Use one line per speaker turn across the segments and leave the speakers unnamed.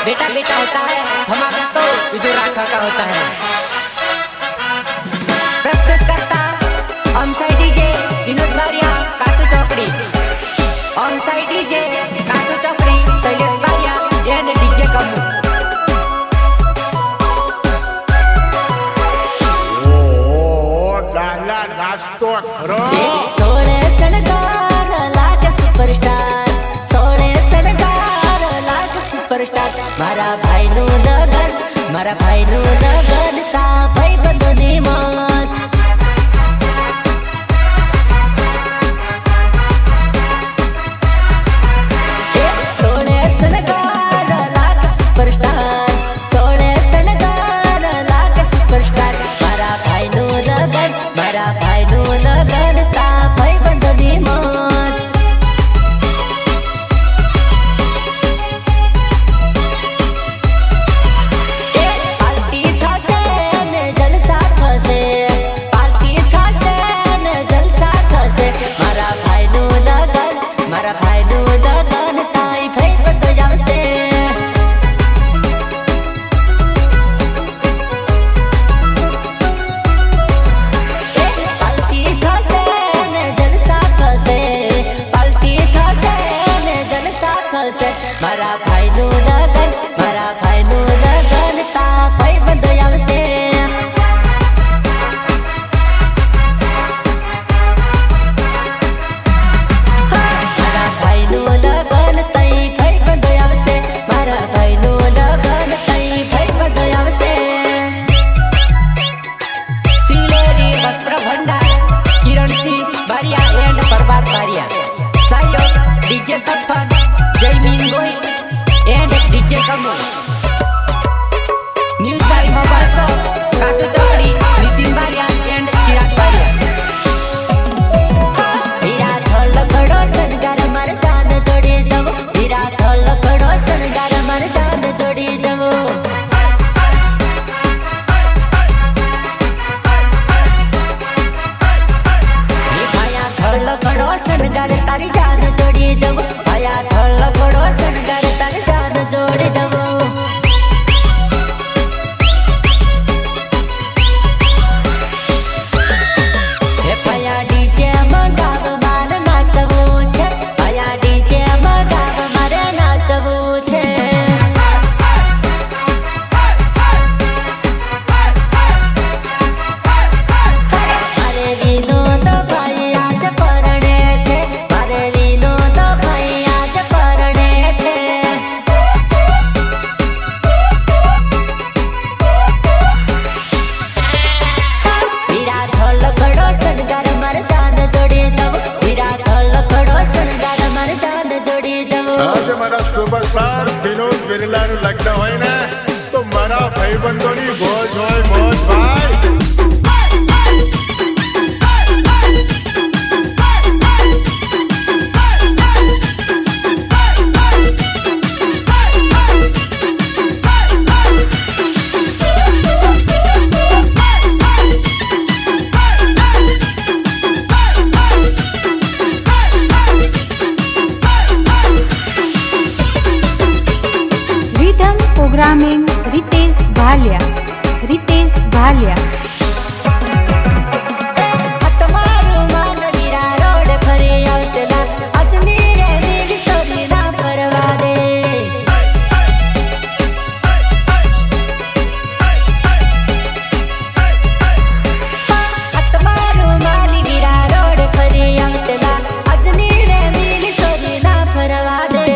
बेटा बेटा होता है, धमाका तो विदुर राठौर का होता है। प्रस्तुत करता ऑन साइड डीजे विनोद बारिया काटू चौकड़ी, ऑन साइड डीजे काटू चौकड़ी शैलेश बारिया एंड डीजे कमू।
नाचतो खरो
सोळे सणगार लाग सुपरस्टार, सोळे सणगार लाग सुपरस्टार। मारा भाई नु लगन, मारा भाई नु लगन सा भाई बंधुनी मौज। सोळे सणगार लाग सुपरस्टार, सोळे सणगार लाग सुपरस्टार। मारा भाई नु लगन, मारा भाई नु लगन ता भाई बंधुनी मौज। पार्टी थासे ने जलसा थसे, पार्टी थासे ने जलसा थसे। मारा भाई नु लगन, मारा भाई नु लगन ताई भाई बंधु जावसे। पाल्टी थासे ने जलसा थसे, पाल्टी थासे ने जलसा थसे। मारा भाई नु लगन, मारा भाई नु लगन ता भाई बंधु आवसे। मारा भाई नु लगन तई भाई बंधु आवसे, मारा भाई नु लगन तई भाई बंधु आवसे। सिलेरी वस्त्र भंडार किरण सिंह बारिया and Prabhat Baria. Sahyog DJ Safar Jaymin Gohil and DJ Kamu. New Sai mobile shop Katu Chokdi Nitin Bariya and चिराग बारिया। हीरा थोल खड़ो सनगार मर जान जोड़ी जब, हीरा थोल खड़ो सनगार मर जान जोड़ी जब। थोल खड़ो सनगार तारी जान जोड़ी जब, आया थोल खड़ो सनगार तारी जान जोड़ी जब। हे पाया डीजे मंगाव मार नाचવું છે, पाया डीजे मंगाव मारे नाचવું છે। अरे विनोद भाई आज परणे छे, अरे विनोद भाई आज परणे छे। हीरा थोल खड़ो सनगार मर जान जोड़ी जब, हीरा थोल खड़ो सनगार मर जान जोड़ी जब।
आज मारा सुपरस्टार विनोद बिरलाનું લગ્ન હોય ને તો મારા ભાઈબંધોની મોજ હોય મોજ ભાઈ।
Rhythm programming Ritesh Bhaliya, Ritesh Bhaliya.
તમારું મન વીરા રોડ ફરી આવતલા, અજની રે વીર સ્ટોરી ના પરવા દે। તમારું મન વીરા રોડ ફરી આવતલા, અજની રે વીર સ્ટોરી ના પરવા દે।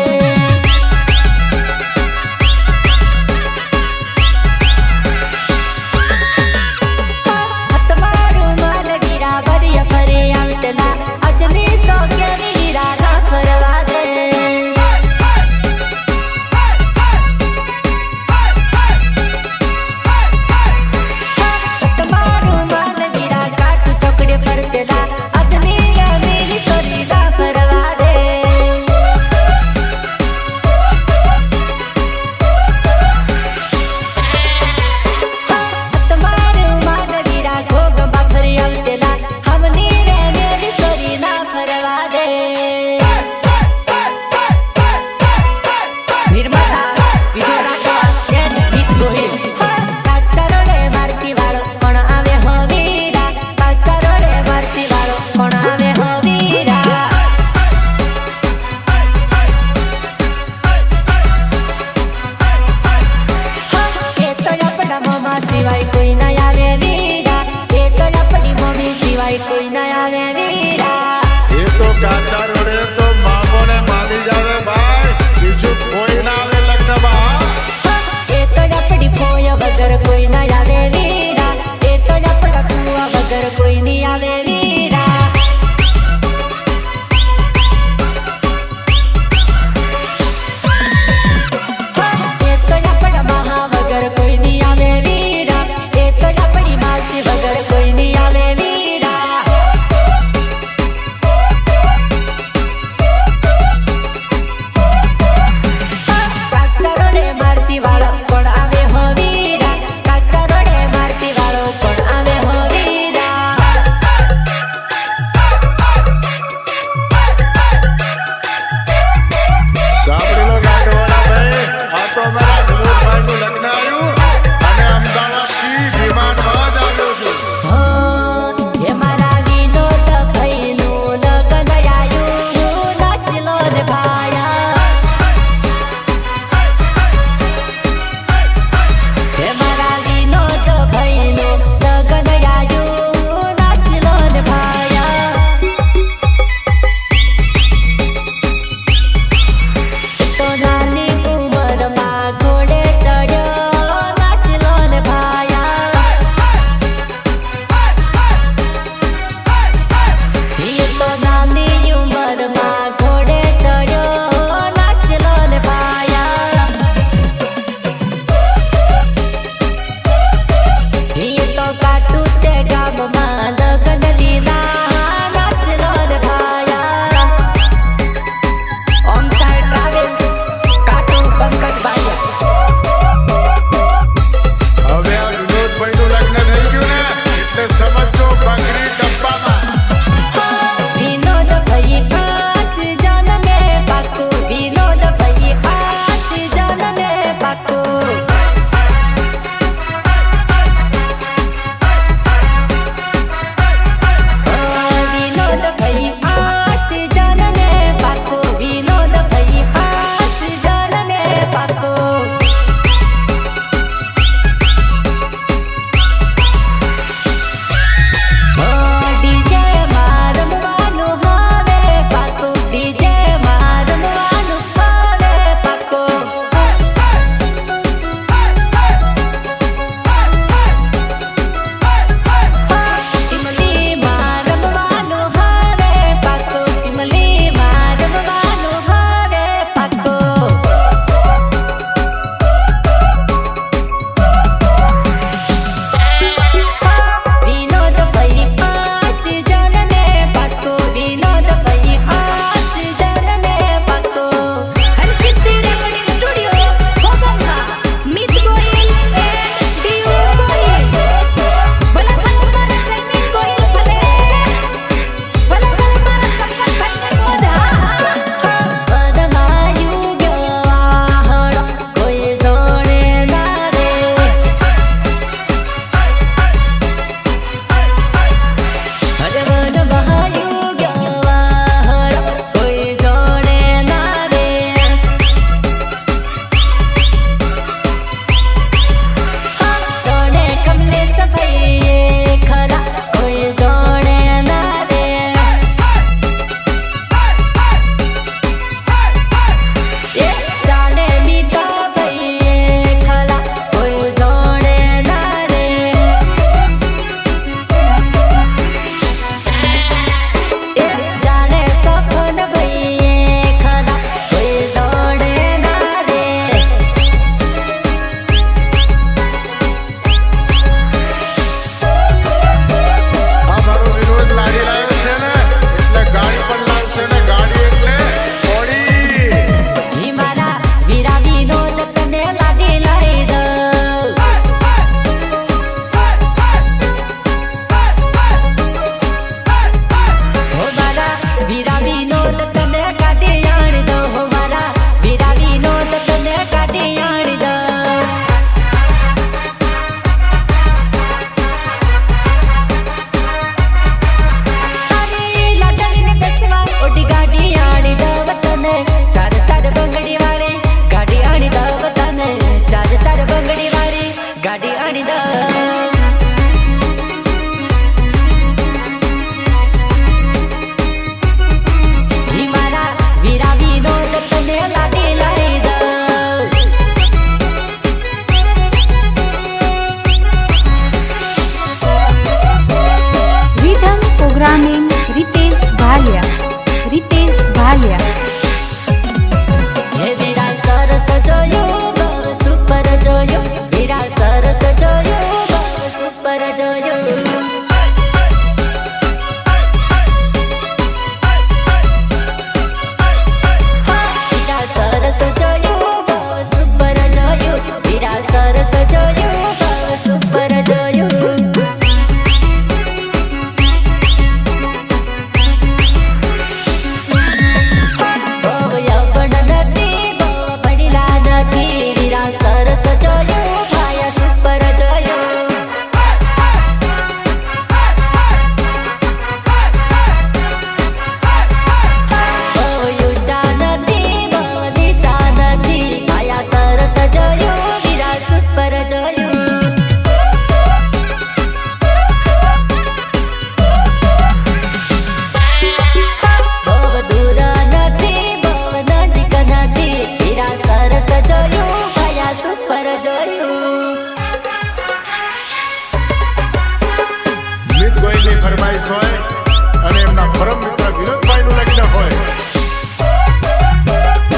પરમ મિત્ર વિનોદભાઈનું લગ્ન હોય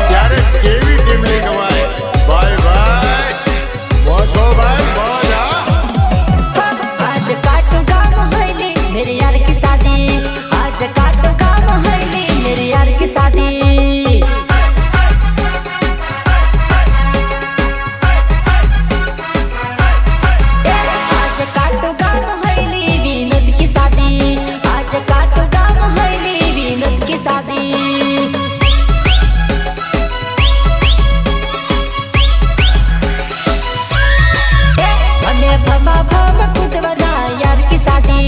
ત્યારે કેવી ટીમલી ગવાય ભાઈ ભાઈ મોજ હો ભાઈ મોજ હા
आज काटू गाम होइली मेरे यार की शादी आज काटू गाम होइली मेरे यार की शादी आज काटू गाम होइली विनोद की शादी आज काटू गाम होइली विनोद की शादी हमें भमा भमा कुदवाना यार की शादी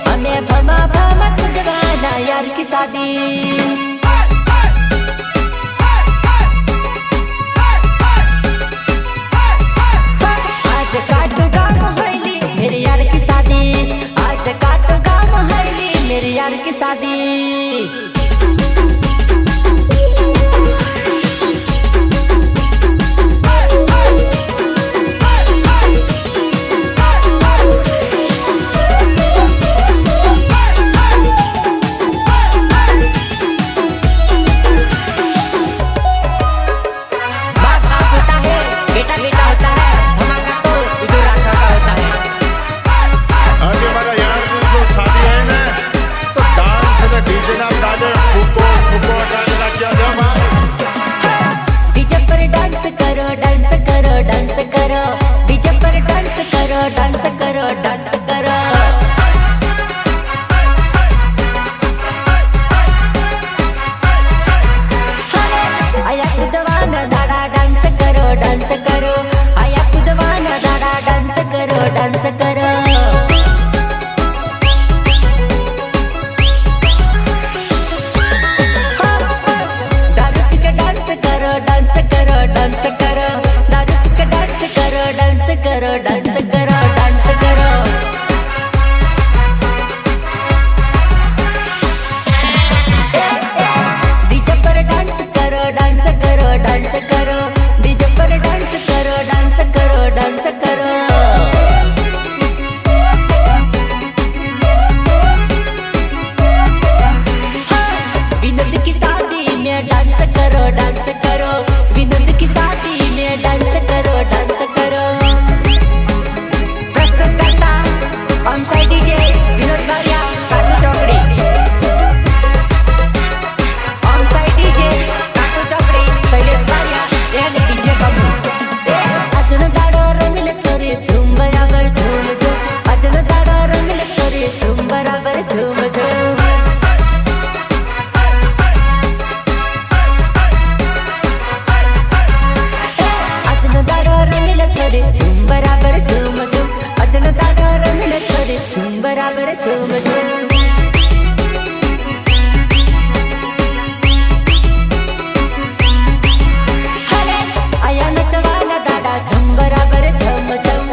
हमें भमा भमा कुदवाना यार की शादी आज काटू गाम होइली मेरे यार की शादी आज काटू गाम होइली मेरे यार की शादी बाप बाप होता है बेटा बेटा होता है धमाका तो इधर आखा का होता है
આજે મારા યારની જો શાદી હે ને તો ડાન્સ અને ડીજે ના તાલે ફૂકો ફૂકો ડાન્સ લાગ્યા છે ભાઈ
डीजे पर डांस करो डांस करो डांस करो डीजे पर डांस करो डांस करो डांस करो आया कुदवाना दादा डांस करो आया कुदवाना दादा डांस करो दारू पी के डांस करो डांस करो डांस करो दारू पी के डांस करो डांस करो डांस करो डांस करो डीजे पर डांस करो डांस करो डांस करो डीजे पर डांस करो डांस करो डांस करो विनोद की शादी में डांस करो विनोद की शादी में डांस करो प्रस्तुत करता हम साइड डीजे विनोद बारिया काटू चौकड़ी हम साइड डीजे काटू चौकड़ी शैलेश बारिया एंड डीजे बाबू अजन दाड़ो रंगले चोरी झूम बराबर झूम झूम अजन दाड़ो रंगले चोरी झूम बराबर झूम झूम अजन दाड़ो रंगले चोरी झूम बराबर झूम झूम अजन दाड़ो रंगले चोरी झूम बराबर झूम झूम आया नचवाना दादा झूम बराबर झूम झूम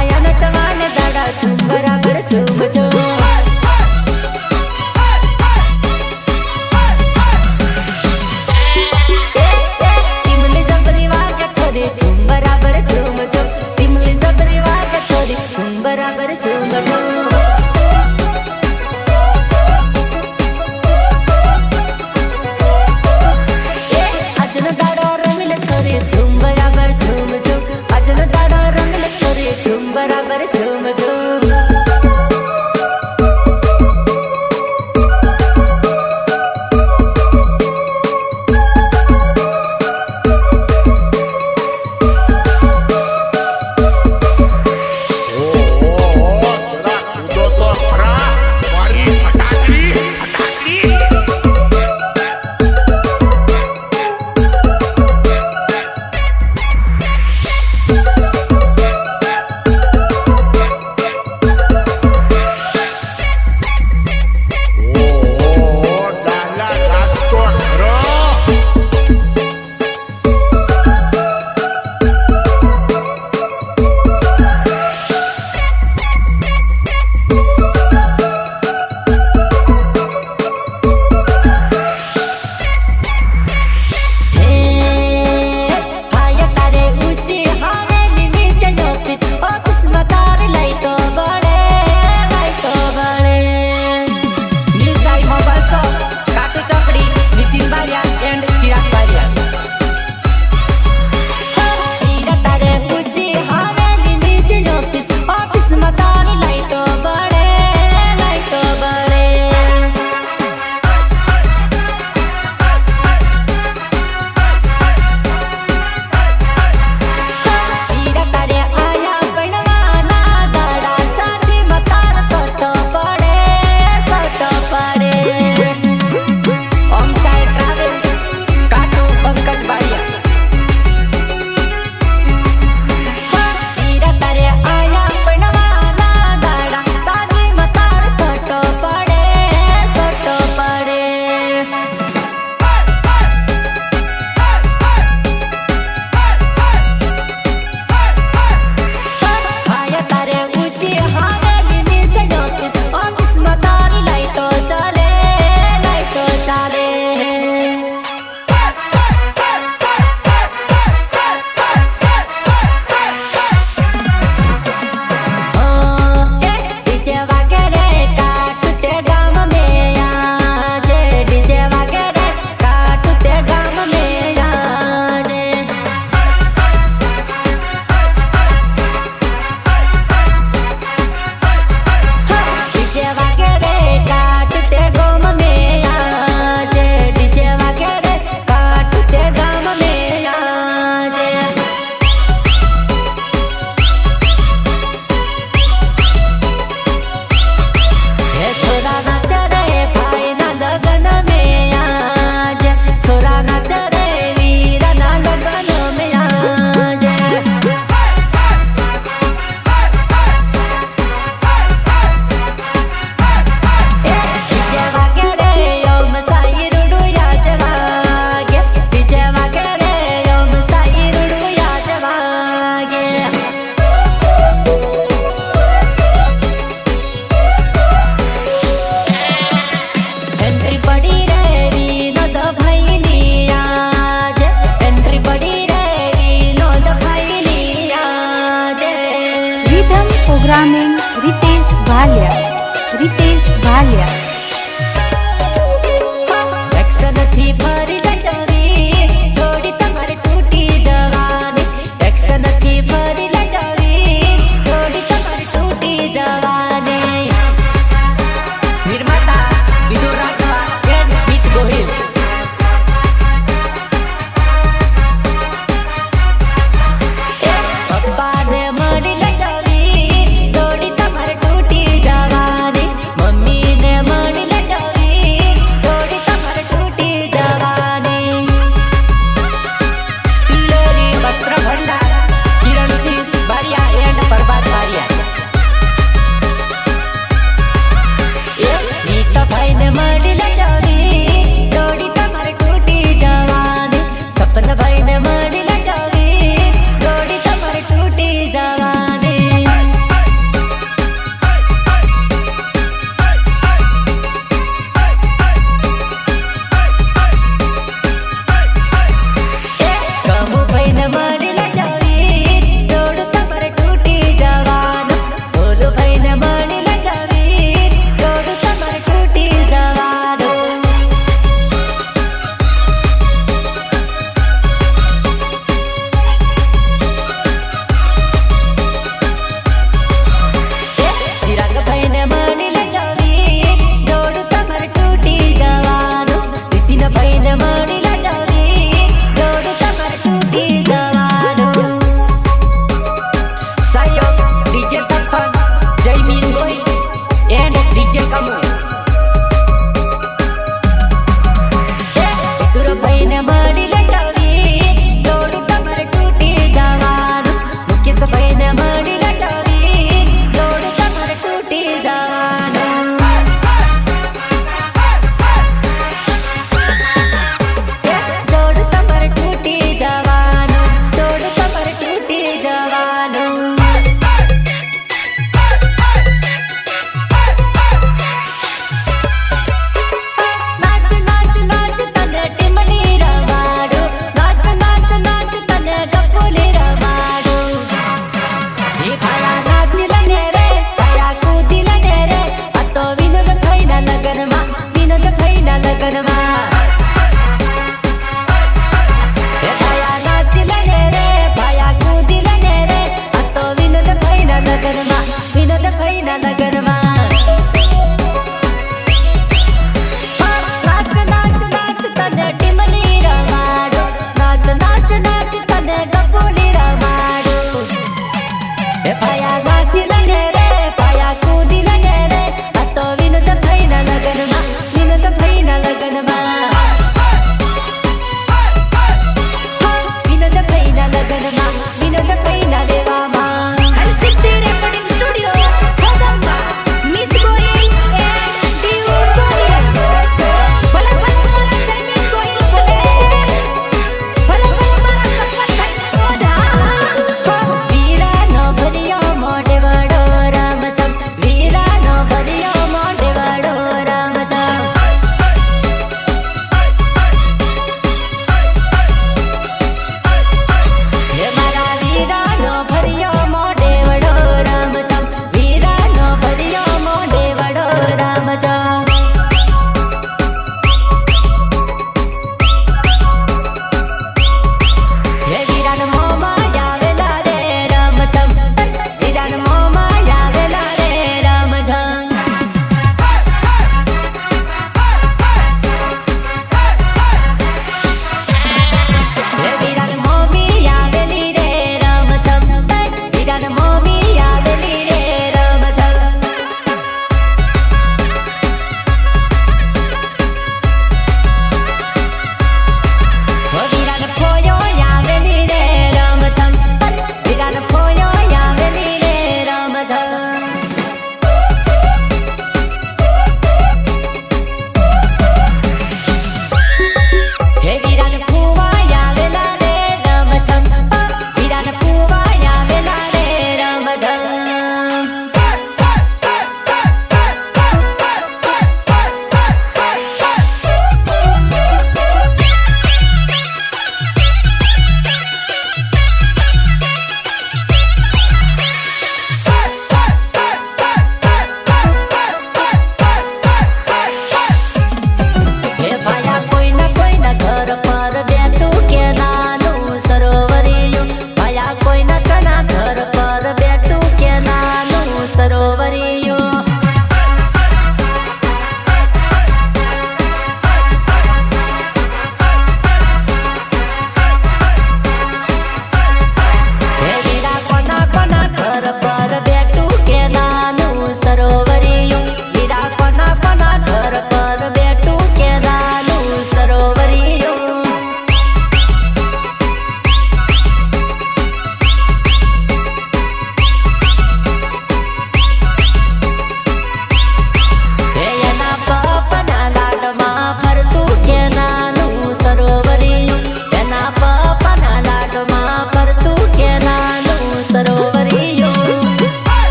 आया नचवाना दादा झूम बराबर झूम झूम तिमली जबरी वाग छोरी झूम बराबर झूम झूम तिमली जबरी वाग छोरी झूम बराबर झूम झूम अजन दाड़ो रंगले छोरी झूम बराबर झूम झूम अजन दाड़ो रंगले छोरी झूम बराबर झूम झूम
જરા કૂદો તો ખરા મારી ફટાકડી ફટાકડી
પ્રોગ્રામિંગ રીતેશ ભાલિયા. રીતેશ ભાલિયા.
એક્શનથી ભરી લજાવી જોડી તમારે તૂટી જવાની. એક્શનથી ભરી લજાવી જોડી તમારે તૂટી જવાની. નિર્માતા વિનોદ રાઠવા એન્ડ મિત ગોહિલ. પપ્પાને મળી લજાવી જોડી તમારે તૂટી જવાની. મમ્મીને મળી લજાવી જોડી તમારે તૂટી જવાની. સિલેરી વસ્ત્ર ભંડાર કિરણસિંહ બારિયા એન્ડ પ્રભાત બારિયા. નીતાભાઈને મળી લજાવી જોડી તમારે તૂટી જવાની. સપનભાઈને મળી લજાવી જોડી તમારે તૂટી જવાની. કમુભાઈને મળી લજાવી જોડ તમારે તૂટી જવાનું. ભોલુભાઈને મળી લજાવી જોડ તમારે તૂટી જવાનું. ચિરાગભાઈને મળી લજાવી જોડ તમારે તૂટી જવાનું. નીતિનભાઈને મળી લજાવી જોડ તમારે તૂટી જવાનું. Sahyog DJ Safan Jaymin Gohil and DJ Kamu. સિદ્ધુરભાઈને મળી લજાવી જોડ તમારે તૂટી જવાનું. મુકેશભાઈને મળી લજાવી જોડ તમારે તૂટી જવાનું. જોડ તમારે તૂટી જવાનું. જોડ તમારે તૂટી જવાનું. નાચ નાચ નાચ તને ટીમલી રમાડું. નાચ નાચ નાચ તને ગપ્પુલી રમાડું. હે ભાયા નાચી લને રે, ભાયા કૂદી લને રે. આ તો વિનોદ ભાઈના લગનમાં, વિનોદ ભાઈના લગનમાં. હે ભાયા નાચી લને રે, ભાયા કૂદી લને રે. આ તો વિનોદ ભાઈના લગનમાં, વિનોદ ભાઈના લગનમાં. નાચ નાચ નાચ તને ટીમલી રમાડું. નાચ નાચ નાચ તને ગપ્પુલી રમાડું. હે ભાયા નાચી લને રે, ભાયા કૂદી લને રે. આ તો વિનોદ ભાઈના લગનમાં, વિનોદ ભાઈના લગનમાં. વિનોદ ભાઈના લગનમાં, વિનોદ ભાઈના દેવામાં. Harsiddhi recording studio, Kodamba.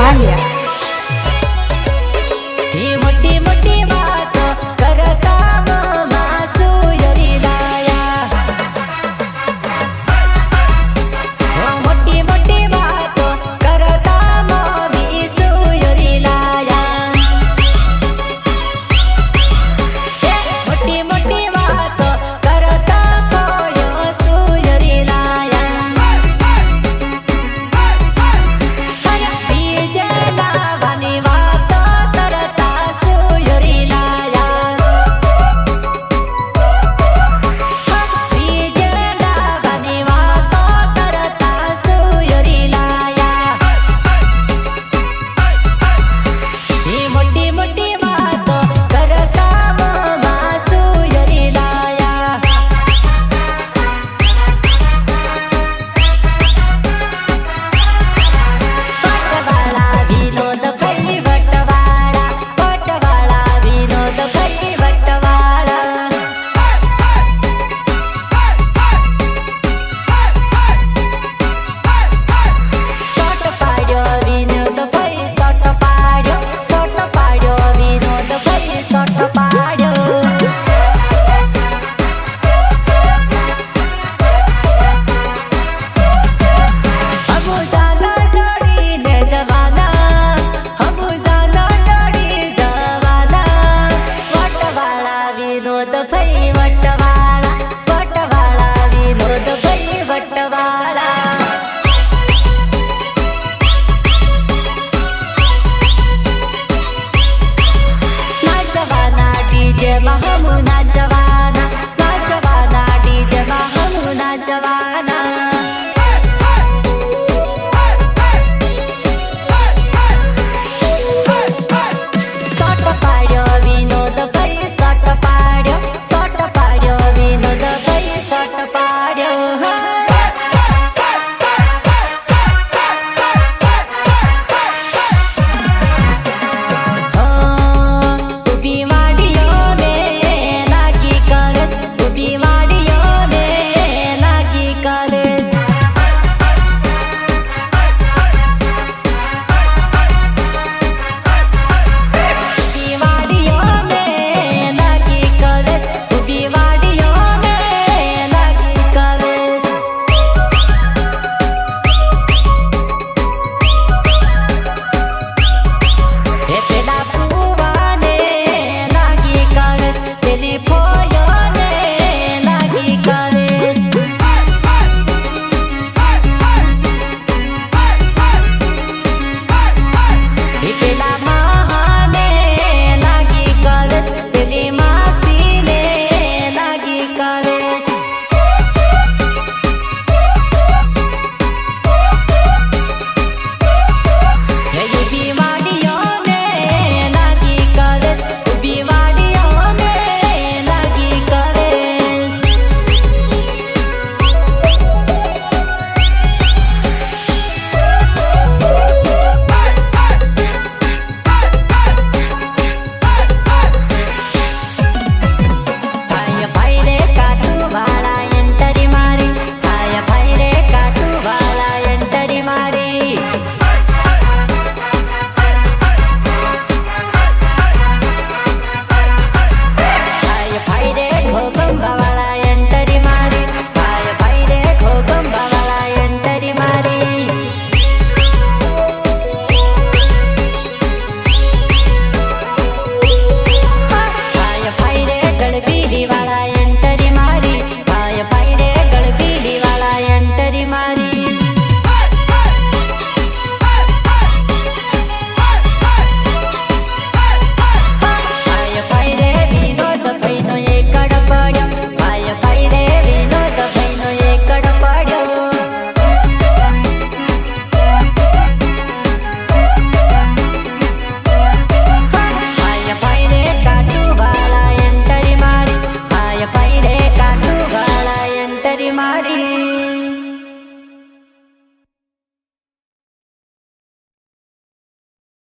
ભાલિયા